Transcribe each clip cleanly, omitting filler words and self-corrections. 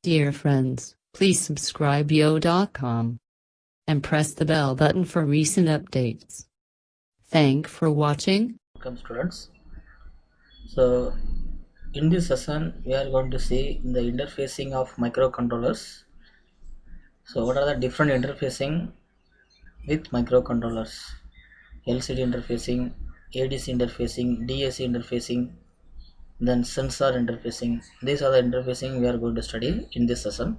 Dear friends, please subscribe yo.com and press the bell button for recent updates. Thank for watching. Welcome students. So in this session we are going to see the interfacing of microcontrollers. So what are the different interfacing with microcontrollers? LCD interfacing, ADC interfacing, DAC interfacing, then sensor interfacing. These are the interfacing we are going to study in this session.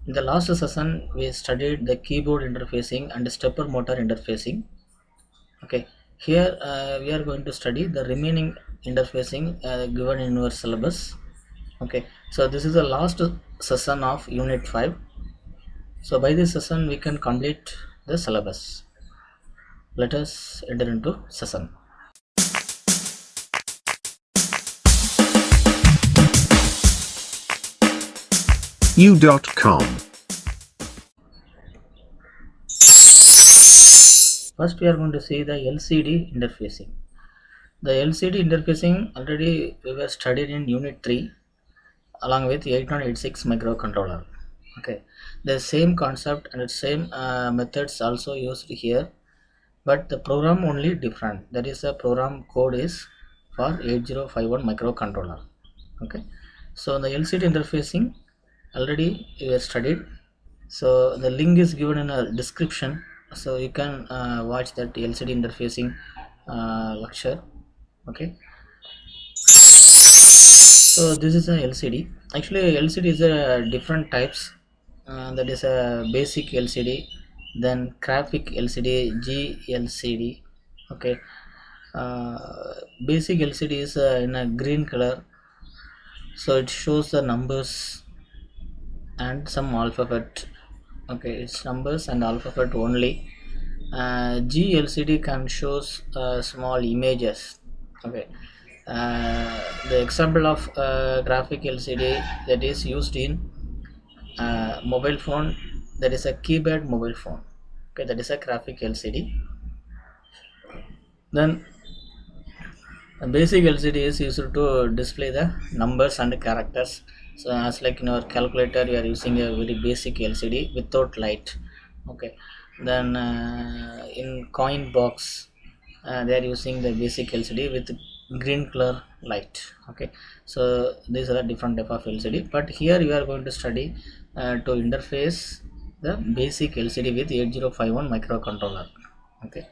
In the last session we studied the keyboard interfacing and stepper motor interfacing. Okay, here we are going to study the remaining interfacing given in your syllabus. Okay, so this is the last session of unit 5. So by this session we can complete the syllabus. Let us enter into session. u.com. First we are going to see the LCD interfacing. The LCD interfacing already we were studied in unit 3 along with 8186 microcontroller. Okay, the same concept and same methods also used here, but the program only different. That is, the program code is for 8051 microcontroller. Okay, so the LCD interfacing already we have studied, so the link is given in a description, so you can watch that LCD interfacing lecture. Okay, so this is a LCD. Actually LCD is a different types. That is a basic LCD, then graphic LCD, GLCD. Okay, basic LCD is in a green color, so it shows the numbers and some alphabet. Okay, it's numbers and alphabet only. GLCD can shows small images. Okay, the example of graphic LCD that is used in mobile phone, that is a keyboard mobile phone. Okay, that is a graphic LCD. Then a basic LCD is used to display the numbers and characters. So as like in our calculator we are using a very basic LCD without light. Okay, then in coin box they are using the basic LCD with green color light. Okay, so these are the different type of LCD, but here we are going to study to interface the basic LCD with 8051 microcontroller. Okay,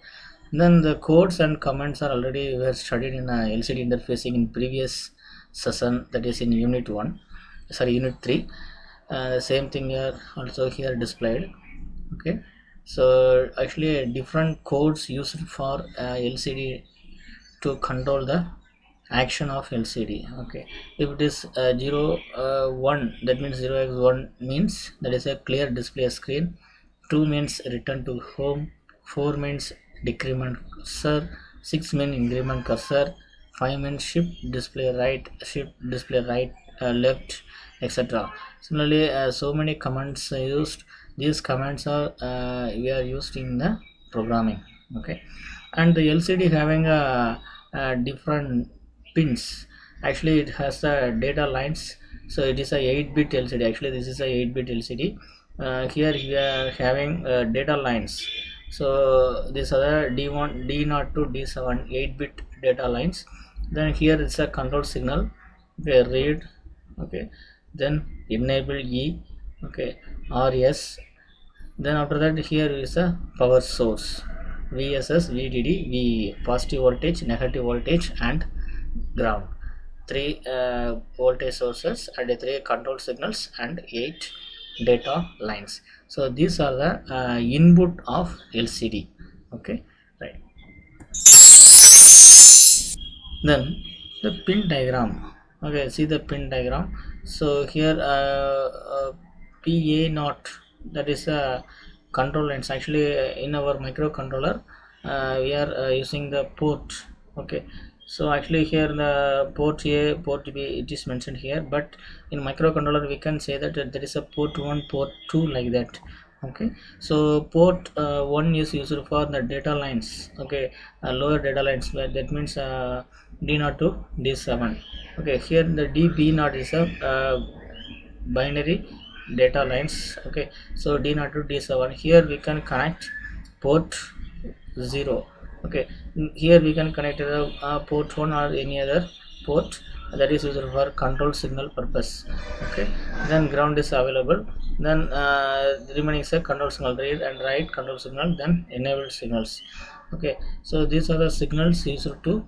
then the codes and comments are already were studied in LCD interfacing in previous session, that is in unit 1, sorry, unit 3. The same thing here also here displayed. Okay, so actually different codes used for LCD to control the action of LCD. Okay, if it is 1, that means 0x1 means that is a clear display screen, 2 means return to home, 4 means decrement cursor, 6 means increment cursor, 5 means shift display right, shift display right, left, etc. Similarly so many commands are used. These commands are we are used in the programming. Okay, and the LCD having different pins. Actually it has the data lines, so it is a 8-bit LCD. Actually this is a 8-bit LCD. Here we are having data lines, so these are the D1, D0 to D7 8-bit data lines. Then here it's a control signal. Okay, read. Okay, then enable E. Okay, RS. Then after that here is a power source, VSS, VDD, VE, positive voltage, negative voltage and ground. 3 voltage sources and 3 control signals and 8 data lines. So these are the input of LCD. Okay, right. Then the pin diagram. Okay, see the pin diagram. So here PA0, that is a control lines. Actually in our microcontroller we are using the port. Okay, so actually here the port A, port B, it is mentioned here, but in microcontroller we can say that there is a port 1, port 2, like that. Okay, so port 1 is used for the data lines. Okay, lower data lines, that means D0 to D7. Okay, here the DB0 is a binary data lines. Okay, so D0 to D7. Here we can connect port 0. Okay, here we can connect the port 1 or any other port that is used for control signal purpose. Okay, then ground is available, then the remaining is a control signal, read and write control signal, then enabled signals. Okay, so these are the signals used to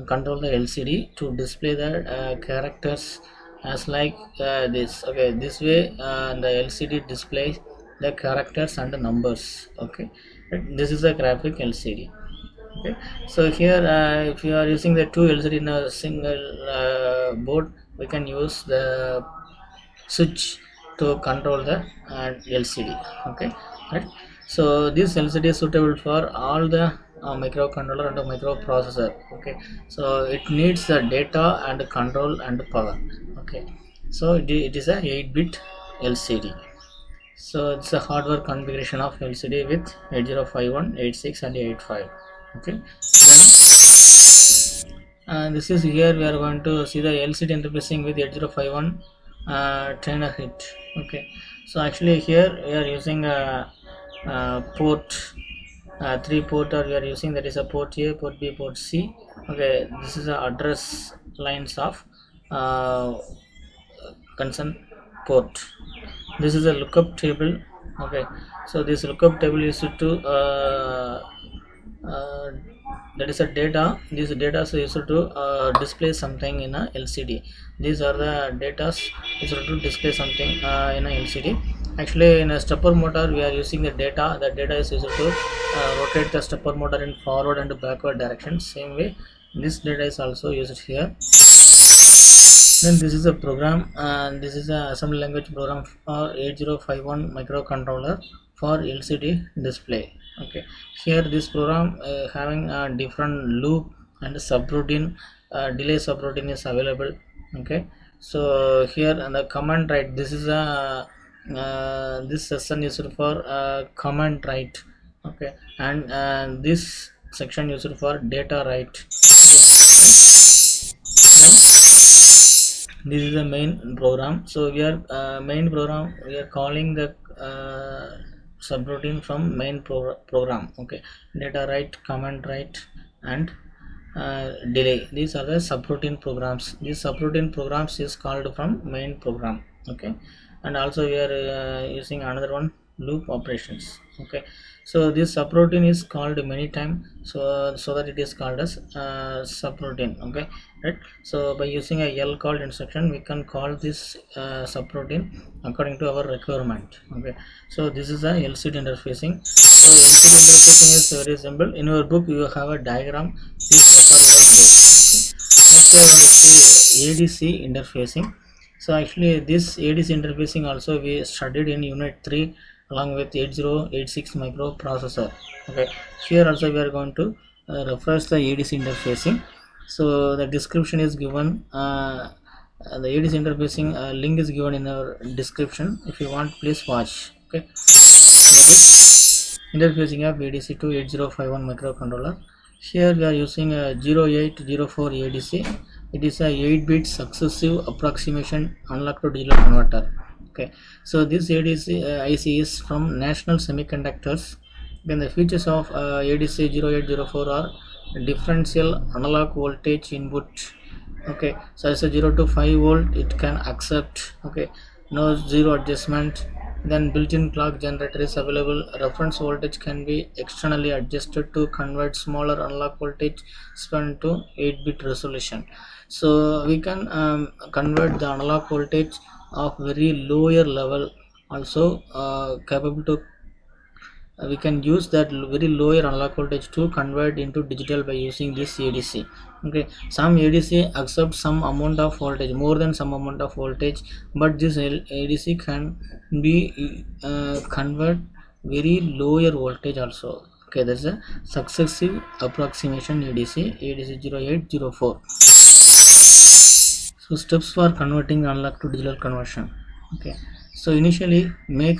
control the LCD to display the characters as like this. Okay, this way the LCD displays the characters and the numbers. Okay, this is a graphic LCD. Okay, so here if you are using the two LCD in a single board, we can use the switch to control the LCD. Okay, right. So this LCD is suitable for all the microcontroller and the microprocessor. Okay, so it needs the data and control and power. Okay, so it is a 8-bit LCD. So it's a hardware configuration of LCD with 8051, 86 and 85. Okay, then this is here we are going to see the LCD interfacing with 8051 trainer hit. Okay, so actually here we are using a port 3 port, or we are using that is a port A, port B, port C. Okay, this is the address lines of concern port. This is a lookup table. Okay, so this lookup table is to uh, that is a data. This data is used to display something in a LCD. These are the data used to display something in a LCD. Actually, in a stepper motor, we are using the data. The data is used to rotate the stepper motor in forward and backward direction. Same way, this data is also used here. Then this is a program, and this is a assembly language program for 8051 microcontroller for LCD display. Okay, here this program having a different loop and subroutine, delay subroutine is available. Okay, so here and the command write, this is a this session is for command write. Okay, and this section used for data write. This is the main program. So we are main program, we are calling the subroutine from main program. Okay, data write, command write and delay, these are the subroutine programs. These subroutine programs is called from main program. Okay, and also we are using another one, loop operations. Okay, so this subroutine is called many time, so that it is called as subroutine. Okay, right. So by using a L called instruction, we can call this subroutine according to our requirement. Okay, so this is a LCD interfacing. So LCD interfacing is very simple. In your book you have a diagram, please refer your book. Okay, next we are going to see ADC interfacing. So actually this ADC interfacing also we studied in unit 3 along with 8086 microprocessor. Okay, here also we are going to refresh the ADC interfacing. So the description is given, the ADC interfacing link is given in our description. If you want, please watch. Okay, interfacing of ADC to 8051 microcontroller. Here we are using a 0804 ADC. It is a 8-bit successive approximation analog to digital converter. Okay, so this ADC IC is from National Semiconductors. Then the features of ADC 0804 are differential analog voltage input. Okay, so it's a 0 to 5 volt it can accept. Okay, no zero adjustment. Then built-in clock generator is available. Reference voltage can be externally adjusted to convert smaller analog voltage span to 8-bit resolution. So we can convert the analog voltage of very lower level also capable to we can use that very lower analog voltage to convert into digital by using this ADC. Okay, some ADC accept some amount of voltage, more than some amount of voltage, but this ADC can be convert very lower voltage also. Okay, that's a successive approximation ADC 0804. So steps for converting analog to digital conversion. Okay, so initially make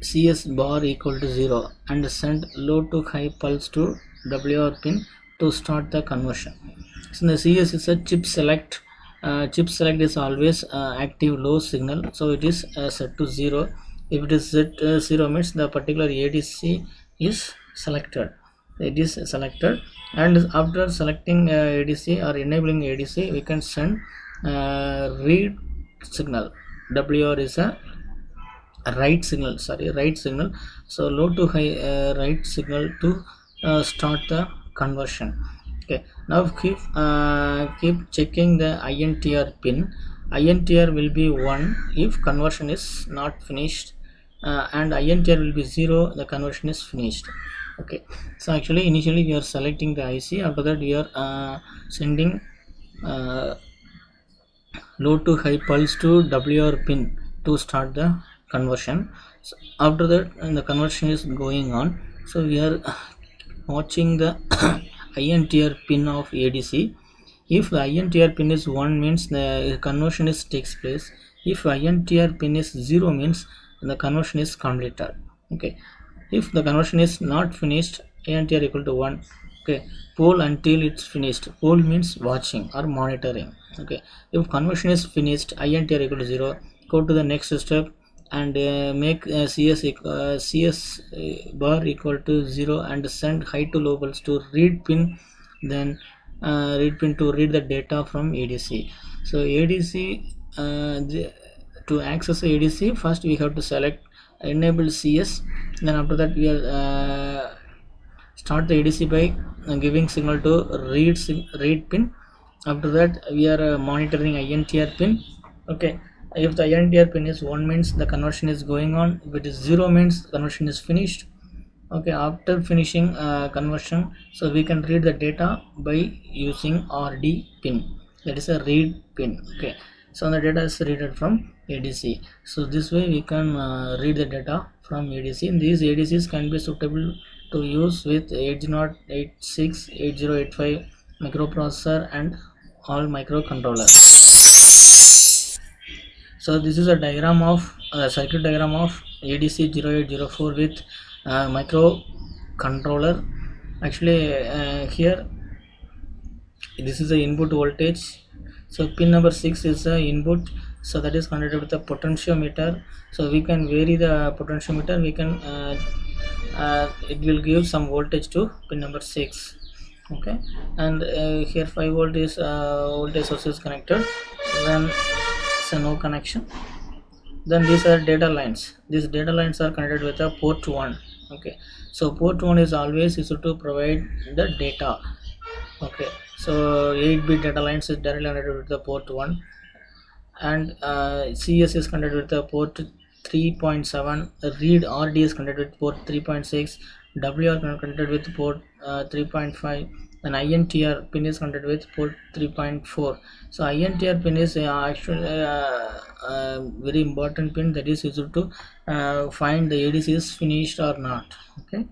CS bar equal to 0 and send low to high pulse to WR pin to start the conversion. So the CS is a chip select chip select is always active low signal, so it is set to 0. If it is set 0 means the particular ADC is selected. It is selected, and after selecting ADC or enabling ADC, we can send read signal. WR is a right signal, right signal. So low to high right signal to start the conversion. Okay, now keep checking the INTR pin. INTR will be 1 if conversion is not finished, and INTR will be 0 the conversion is finished. Okay, so actually initially we are selecting the IC, after that we are sending uh, low to high pulse to WR pin to start the conversion. So after that, the conversion is going on, so we are watching the INTR pin of ADC. If the INTR pin is 1 means the conversion is takes place. If INTR pin is 0 means the conversion is completed. Okay, if the conversion is not finished, INTR equal to 1. Okay, poll until it's finished. Poll means watching or monitoring. Okay, if conversion is finished, INTR equal to 0, go to the next step and make CS bar equal to 0 and send high to low pulse to read pin, then read pin to read the data from ADC. So ADC, to access ADC, first we have to select enable CS, then after that we are start the ADC by giving signal to read pin. After that we are monitoring INTR pin. Okay, if the INTR pin is 1 means the conversion is going on, if it is 0 means conversion is finished. Okay, after finishing conversion, so we can read the data by using RD pin, that is a read pin. Okay, so the data is read from ADC, so this way we can read the data from ADC. And these ADCs can be suitable to use with 8086 8085 microprocessor and all microcontrollers. So this is a diagram of circuit diagram of ADC 0804 with microcontroller. Actually here this is the input voltage, so pin number 6 is the input, so that is connected with the potentiometer. So we can vary the potentiometer, we can it will give some voltage to pin number 6. Okay, and here 5 volt is voltage source is connected, then so no connection. Then these are data lines, these data lines are connected with a port 1. Okay, so port 1 is always used to provide the data. Okay, so 8-bit data lines is directly connected with the port 1, and CS is connected with the port 3.7, read RD is connected with port 3.6, WR connected with port 3.5, and INTR pin is connected with port 3.4. So INTR pin is actually very important pin that is used to find the ADC is finished or not. Okay,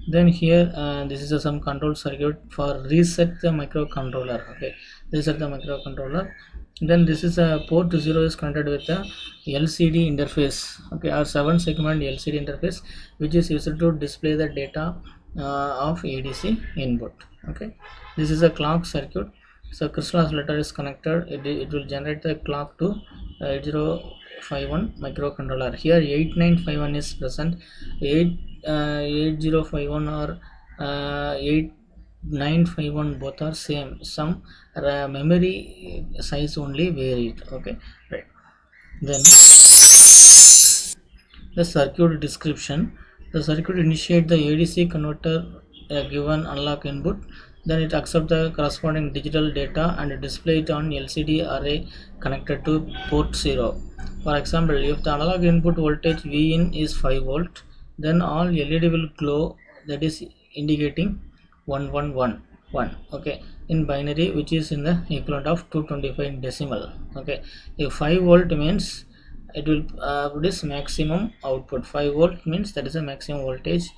then here this is some control circuit for reset the microcontroller. Okay, reset the microcontroller. Then this is a port 0 is connected with the LCD interface. Okay, or 7 segment LCD interface, which is used to display the data of ADC input. Okay, this is a clock circuit. So crystal oscillator is connected, it will generate the clock to 8051 microcontroller. Here 8951 is present, 8051 or 8951 both are same, some memory size only varied. Okay, right. Then the circuit description, the circuit initiate the ADC converter given analog input, then it accepts the corresponding digital data and display it on LCD array connected to port 0. For example, if the analog input voltage Vin is 5 volt, then all LED will glow, that is indicating 1111. Okay, in binary, which is in the equivalent of 225 in decimal. Okay, if 5 volt means it will produce maximum output. 5 volt means that is a maximum voltage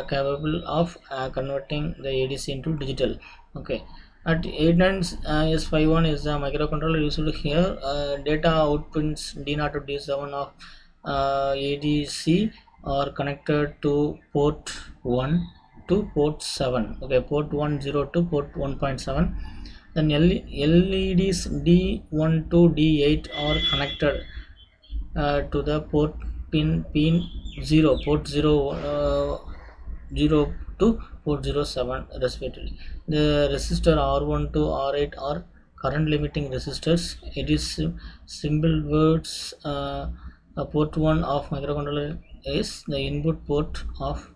capable of converting the ADC into digital. Okay, at 89S51 is a microcontroller used here. Data outputs D0 to D7 of ADC are connected to port 1 to port 7. Okay, port 10 to port 1.7. Then LEDs D1 to D8 are connected to the pin 0, port 0 to port 07 respectively. The resistor R1 to R8 are current limiting resistors. It is simple words. Port 1 of microcontroller is the input port of,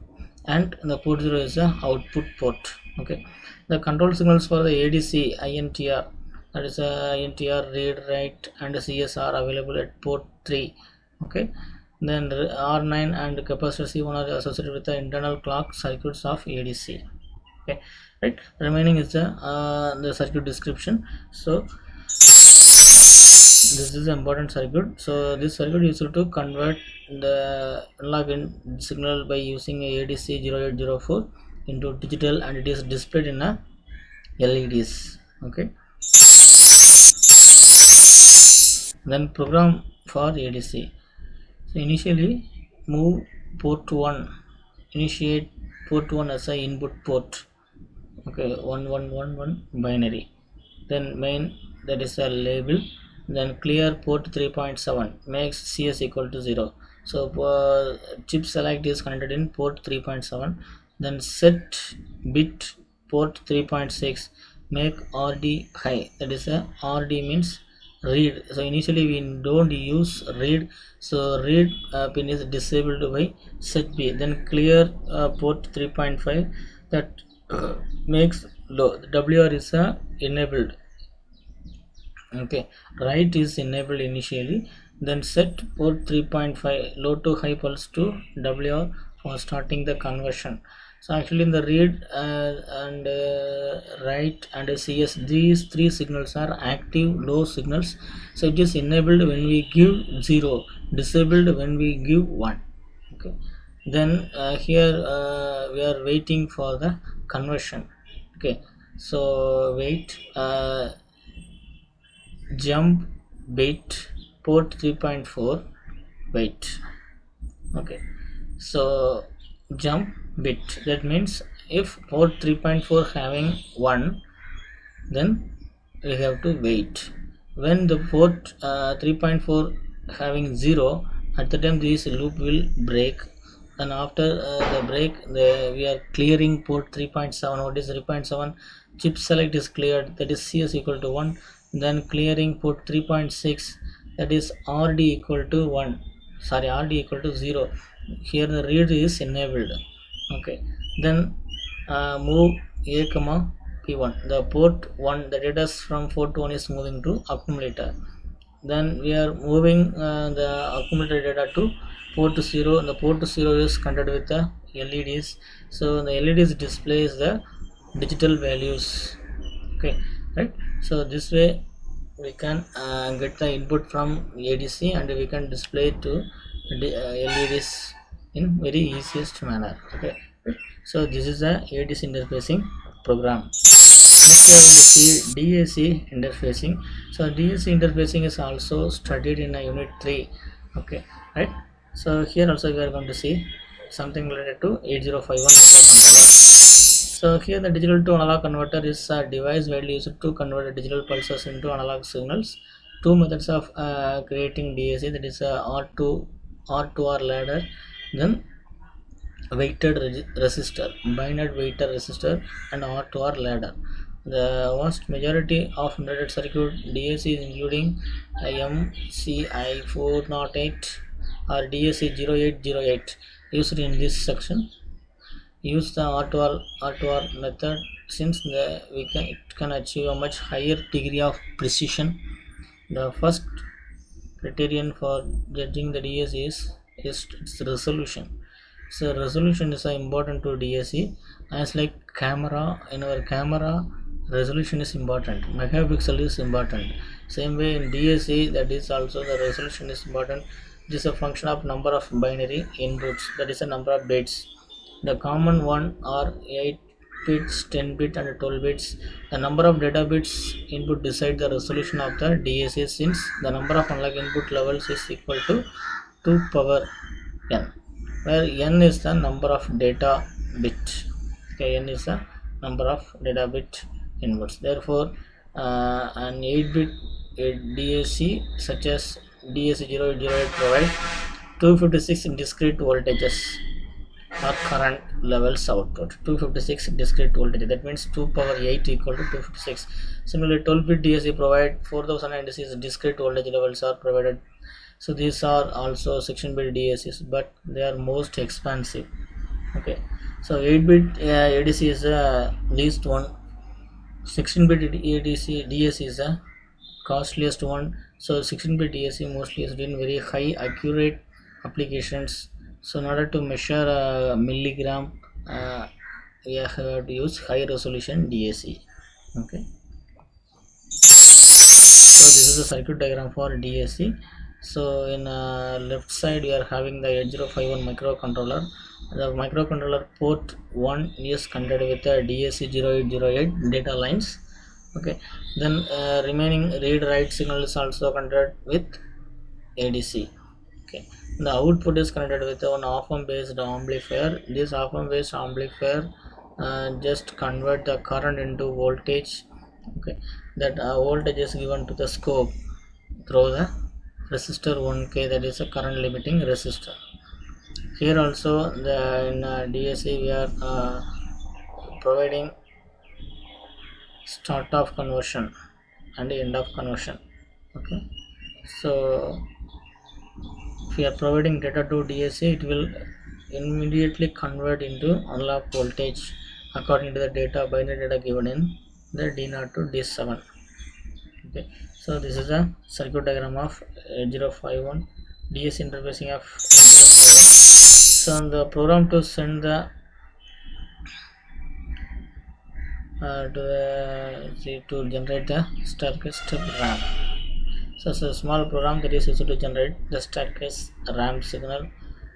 and the port 0 is the output port. Okay, the control signals for the ADC INTR, that is INTR read, write and CS are available at port 3. Okay, then R9 and capacitor C1 are associated with the internal clock circuits of ADC. Okay, right, remaining is the circuit description. So this is an important circuit. So this circuit is used to convert the analog in signal by using a ADC 0804 into digital, and it is displayed in a LEDs. Okay, then program for ADC. So initially move port 1, initiate port 1 as a input port. Okay, 1111 binary. Then main, that is a label. Then clear port 3.7 makes CS equal to 0. So chip select is connected in port 3.7. Then set bit port 3.6 make RD high, that is a RD means read. So initially we don't use read, so read pin is disabled by set B. Then clear port 3.5, that makes low. WR is enabled. Okay, write is enabled initially. Then set port 3.5 low to high pulse to WR for starting the conversion. So actually in the read and write and CS, these three signals are active low signals. So it is enabled when we give 0, disabled when we give 1. Okay, then here we are waiting for the conversion. Okay, so wait, jump bit port 3.4 wait. Okay, so jump bit, that means if port 3.4 having 1, then we have to wait. When the port 3.4 having 0, at the time this loop will break, and after the break we are clearing port 3.7. What is 3.7? Chip select is cleared, that is CS equal to 1. Then clearing port 3.6, that is RD equal to 1, sorry, RD equal to 0. Here the read is enabled. Okay, then move A comma P1, the port 1, the data from port 1 is moving to accumulator. Then we are moving the accumulator data to port 0, and the port 0 is connected with the LEDs. So the LEDs displays the digital values. Okay, right, so this way we can get the input from ADC and we can display to LEDs in very easiest manner. Okay, so this is a ADC interfacing program. Next we are going to see DAC interfacing. So DAC interfacing is also studied in a unit 3. Okay, right, so here also we are going to see something related to 8051 microcontroller. So here the digital to analog converter is a device widely used to convert digital pulses into analog signals. Two methods of creating DAC, that is R2R ladder, then weighted resistor, binary weighted resistor, and R2R ladder. The vast majority of embedded circuit DAC is including MCI 408 or DAC 0808 used in this section. Use the R2R method since it can achieve a much higher degree of precision. The first criterion for judging the DAC is its resolution. So resolution is important to DAC, as like camera. In our camera, resolution is important, megapixel is important. Same way in DAC, that is also the resolution is important. It is a function of number of binary inputs, that is a number of bits. The common one are 8 bits, 10 bit and 12 bits. The number of data bits input decide the resolution of the DAC, since the number of analog input levels is equal to 2 power n, where n is the number of data bit. Okay, n is the number of data bit inputs. Therefore and 8-bit DAC such as DAC0808 provide 256 discrete voltages or current levels output. 256 discrete voltage, that means 2 power 8 equal to 256. Similarly, 12-bit DAC provide 4096 discrete voltage levels are provided. So these are also 16-bit DACs, but they are most expensive. Okay, so 8-bit ADC is least one. 16-bit ADC DAC is the costliest one. So 16-bit DAC mostly is in very high accurate applications. So in order to measure milligram, we have to use high resolution DAC. Okay. So this is the circuit diagram for DAC. So in left side we are having the 8051 microcontroller. The microcontroller port 1 is connected with the DAC0808 data lines. Okay, then remaining read write signal is also connected with ADC. Okay, the output is connected with one op-amp based amplifier. This op-amp based amplifier just convert the current into voltage. Okay, that voltage is given to the scope through the resistor 1K, that is a current limiting resistor. Here also the in DAC we are providing start of conversion and end of conversion. Okay, so if we are providing data to DAC, it will immediately convert into analog voltage according to the data binary data given in the D0 to D7. Okay, so this is a circuit diagram of 8051 DAC interfacing of 8051. So the program to send the to generate the staircase step RAM. So it's a small program that is used to generate the staircase RAM signal.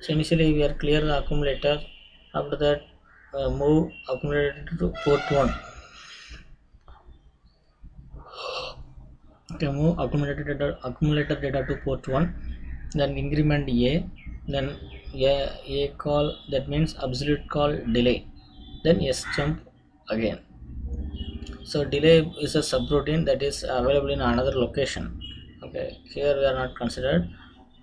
So initially we are clear the accumulator. After that, move accumulator to port 1. Okay, move accumulator data to port 1. Then increment A. Then A call, that means absolute call delay. Then S jump again. So delay is a subroutine that is available in another location. Okay, here we are not considered.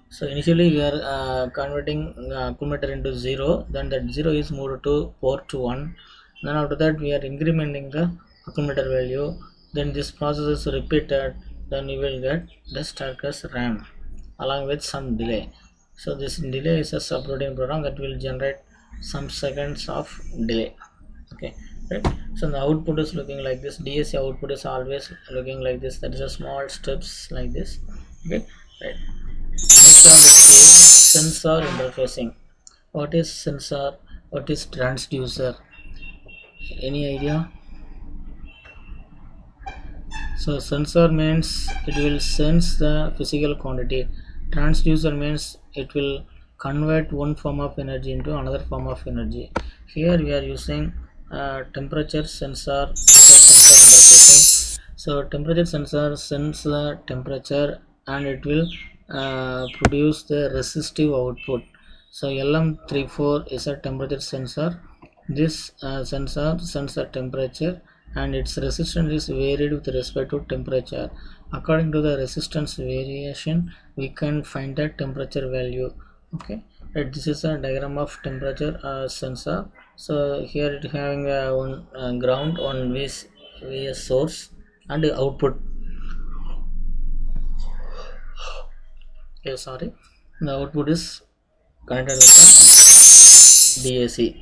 So initially we are converting accumulator into 0, then that 0 is moved to port 1. Then after that we are incrementing the accumulator value. Then this process is repeated. Then you will get the staircase RAM along with some delay. So this delay is a subroutine program that will generate some seconds of delay. Okay, right. So the output is looking like this. DAC output is always looking like this. That is a small steps like this. Okay, right. Next one is sensor interfacing. What is sensor? What is transducer? Any idea? So sensor means it will sense the physical quantity. Transducer means it will convert one form of energy into another form of energy. Here we are using temperature sensor for sensor interfacing. So temperature sensor sense the temperature and it will produce the resistive output. So LM34 is a temperature sensor. This sensor senses the temperature and its resistance is varied with respect to temperature. According to the resistance variation, we can find the temperature value. Okay, right. This is a diagram of temperature sensor. So here it having one ground, one VS source, and the output. Sorry, the output is connected with the DAC.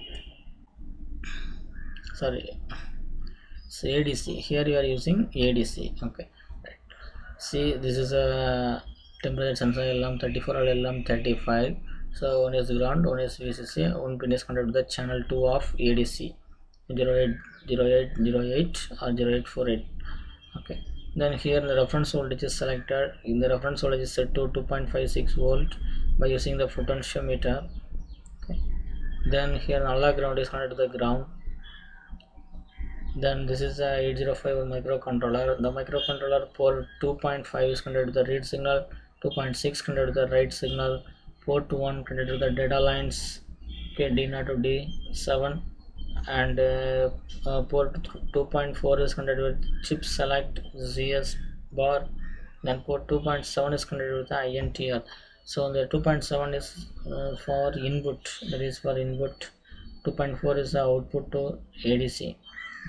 Sorry. So ADC, here you are using ADC. Okay, right. See, this is a temperature sensor LM34 or LM35. So one is ground, one is VCC, one pin is connected to the channel 2 of ADC 0808 or 0848. Okay, then here the reference voltage is selected. In the reference voltage is set to 2.56 volt by using the potentiometer. Okay, then here analog ground is connected to the ground. Then this is a 8051 microcontroller. The microcontroller port 2.5 is connected to the read signal, 2.6 connected to the write signal, port 1 connected to the data lines. Okay, D0 to D7, and port 2.4 is connected with chip select ZS bar. Then port 2.7 is connected with the INTR. So the 2.7 is for input, that is for input. 2.4 is the output to ADC.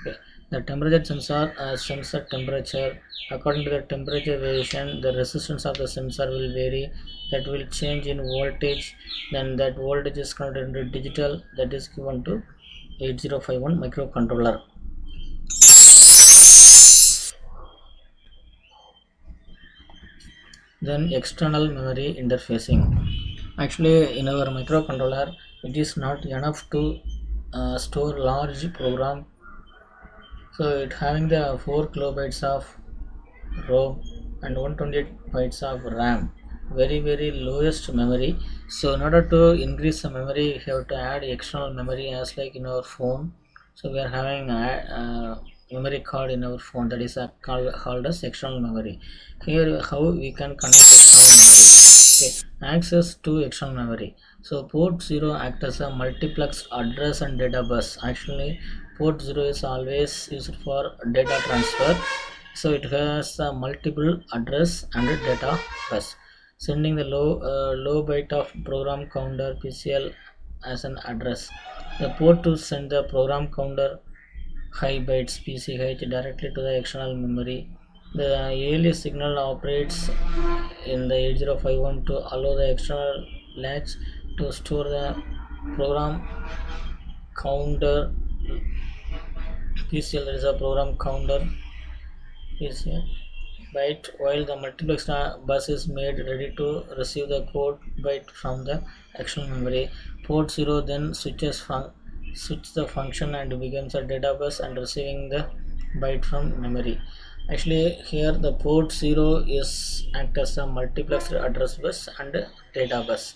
Okay. The temperature sensor sensor temperature. According to the temperature variation, the resistance of the sensor will vary. That will change in voltage. Then that voltage is converted into digital. That is given to 8051 microcontroller. Then external memory interfacing. Actually, in our microcontroller, it is not enough to store large program. So it having the 4 kilobytes of ROM and 128 bytes of RAM, very lowest memory. So in order to increase the memory, you have to add external memory, as like in our phone. So we are having a memory card in our phone, that is called as external memory. Here how we can connect external memory. Okay, access to external memory. So port 0 acts as a multiplex address and data bus. Actually, port 0 is always used for data transfer. So it has a multiple address and a data bus, sending the low byte of program counter PCL as an address. The port to send the program counter high bytes PCH directly to the external memory. The ALU signal operates in the 8051 to allow the external latch to store the program counter PCL. There is a program counter PCL byte, while the multiplex bus is made ready to receive the code byte from the external memory. Port 0 then switch the function and becomes a data bus and receiving the byte from memory. Actually, here the port 0 is act as a multiplex address bus and data bus.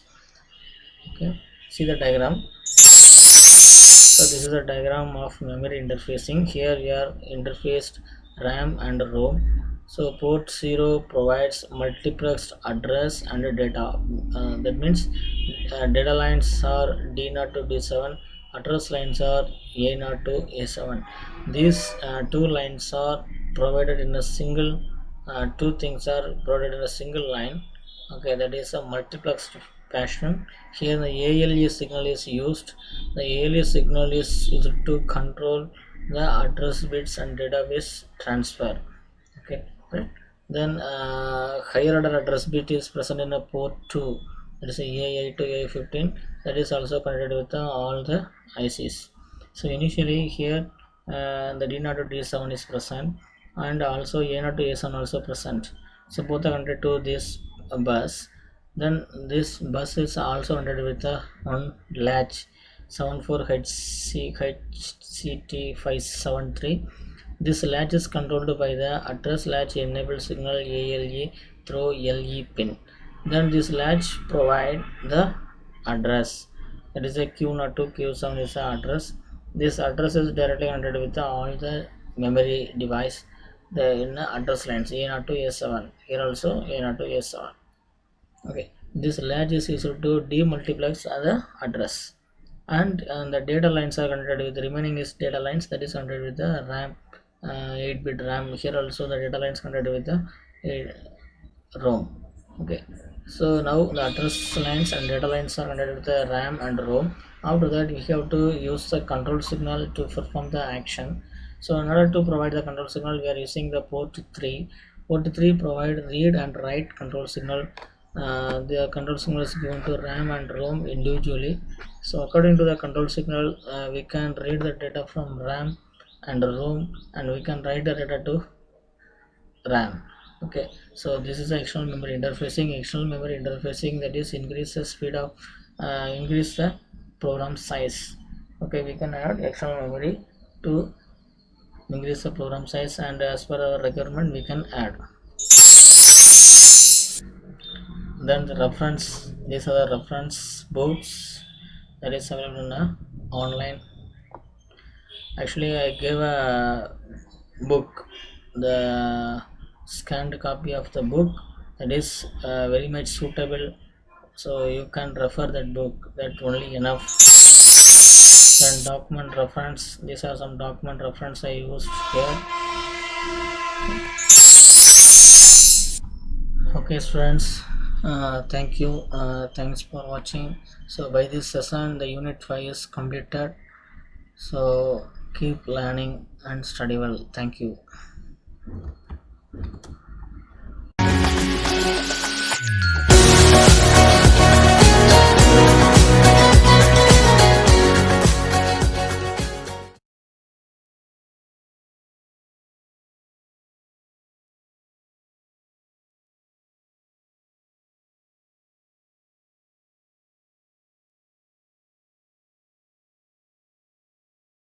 Okay, see the diagram. So this is a diagram of memory interfacing. Here we are interfaced RAM and ROM. So port 0 provides multiplexed address and data. That means data lines are D0 to D7, address lines are A0 to A7. These two lines are provided in a single, two things are provided in a single line. Okay, that is a multiplexed fashion. Here the ALU signal is used. The ALU signal is used to control the address bits and database transfer. Okay, right. Then higher order address bit is present in a port 2, that is a A8 to A15, that is also connected with all the ICs. So initially here the D0 to D7 is present, and also A0 to A7 also present. So both are connected to this bus. Then this bus is also connected with one latch 74HCT573. This latch is controlled by the address latch enabled signal ALE through LE pin. Then this latch provide the address, that is a Q0 to Q7 is the address. This address is directly connected with all the memory device, the in address lines A0 to A7. Here also A0 to A7. Okay, this latch is used to demultiplex the address, and the data lines are connected with the remaining is data lines, that is connected with the RAM, 8-bit RAM. Here also the data lines connected with the ROM. Okay, so now the address lines and data lines are connected with the RAM and ROM. After that, we have to use the control signal to perform the action. So in order to provide the control signal, we are using the port 3. Port 3 provide read and write control signal. The control signal is given to RAM and ROM individually. So according to the control signal, we can read the data from RAM and ROM, and we can write the data to RAM. Okay, so this is the external memory interfacing. External memory interfacing, that is increase the speed of increase the program size. Okay, we can add external memory to increase the program size, and as per our requirement we can add. Then the reference, these are the reference books that is available in online. Actually, I gave a book, the scanned copy of the book, that is very much suitable. So you can refer that book, that only enough. Then document reference, these are some document reference I used here. Okay students, thank you, thanks for watching. So by this session the unit 5 is completed, so keep learning and study well. Thank you.